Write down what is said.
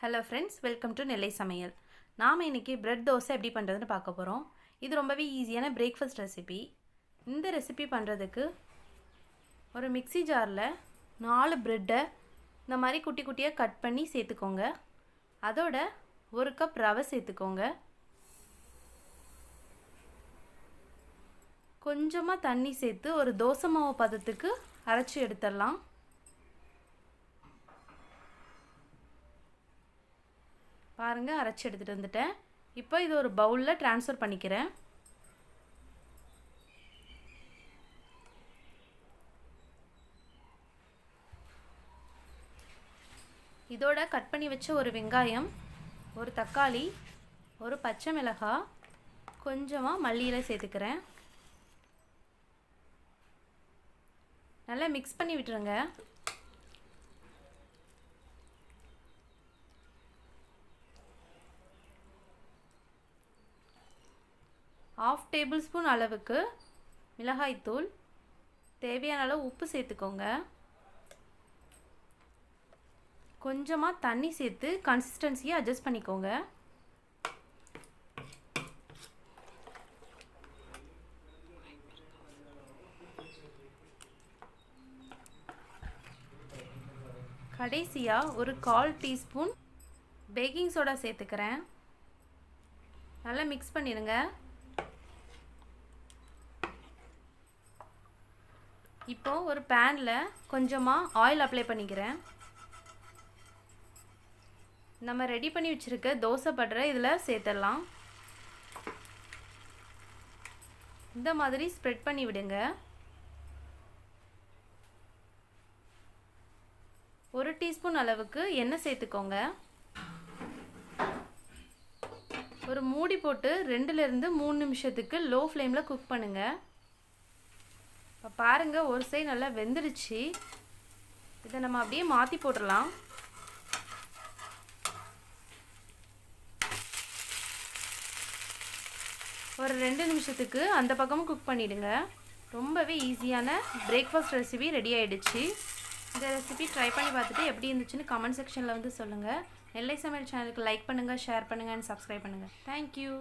Hello friends, welcome to நெல்லை சமையல். நாம் இன்றைக்கி பிரெட் தோசை எப்படி பண்ணுறதுன்னு பார்க்க போகிறோம். இது ரொம்பவே ஈஸியான பிரேக்ஃபாஸ்ட் ரெசிபி. இந்த ரெசிபி பண்ணுறதுக்கு ஒரு மிக்ஸி ஜாரில் 4 பிரெட்டை இந்த மாதிரி குட்டி குட்டியாக கட் பண்ணி சேர்த்துக்கோங்க. அதோட 1 கப் ரவை சேர்த்துக்கோங்க. கொஞ்சமாக தண்ணி சேர்த்து ஒரு தோசை மாவு பதத்துக்கு அரைச்சி எடுத்துடலாம். பாருங்கள், அரைச்சி எடுத்துகிட்டு வந்துட்டேன். இப்போ இது ஒரு பவுலில் ட்ரான்ஸ்ஃபர் பண்ணிக்கிறேன். இதோட கட் பண்ணி வச்ச ஒரு வெங்காயம், ஒரு தக்காளி, ஒரு பச்சை மிளகாய், கொஞ்சமாக மல்லியில சேர்த்துக்கிறேன். நல்லா மிக்ஸ் பண்ணி விட்டுருங்க. ½ டேபிள் ஸ்பூன் அளவுக்கு மிளகாய்த்தூள், தேவையான அளவு உப்பு சேர்த்துக்கோங்க. கொஞ்சமாக தண்ணி சேர்த்து கன்சிஸ்டன்சியை அட்ஜஸ்ட் பண்ணிக்கோங்க. கடைசியாக ஒரு 1/4 டீஸ்பூன் பேக்கிங் சோடா சேர்த்துக்கிறேன். நல்லா மிக்ஸ் பண்ணிடுங்க. இப்போ ஒரு பேனில் கொஞ்சமாக ஆயில் அப்ளை பண்ணிக்கிறேன். நம்ம ரெடி பண்ணி வச்சுருக்க தோசை பட்டரை இதில் சேர்த்துடலாம். இந்த மாதிரி ஸ்ப்ரெட் பண்ணி விடுங்க. 1 டீஸ்பூன் அளவுக்கு எண்ணெய் சேர்த்துக்கோங்க. ஒரு மூடி போட்டு 2லேருந்து 3 நிமிஷத்துக்கு லோ ஃப்ளேமில் குக் பண்ணுங்கள். இப்போ பாருங்கள், ஒரு சைடு நல்லா வெந்துடுச்சு. இதை நம்ம அப்படியே மாற்றி போட்டுடலாம். ஒரு 2 நிமிஷத்துக்கு அந்த பக்கமும் குக் பண்ணிவிடுங்க. ரொம்பவே ஈஸியான பிரேக்ஃபாஸ்ட் ரெசிபி ரெடி ஆகிடுச்சு. இந்த ரெசிபி ட்ரை பண்ணி பார்த்துட்டு எப்படி இருந்துச்சுன்னு கமெண்ட் செக்ஷனில் வந்து சொல்லுங்கள். நெல்லை சமையல் சேனலுக்கு லைக் பண்ணுங்கள், ஷேர் பண்ணுங்கள் அண்ட் சப்ஸ்கிரைப் பண்ணுங்கள். தேங்க்யூ.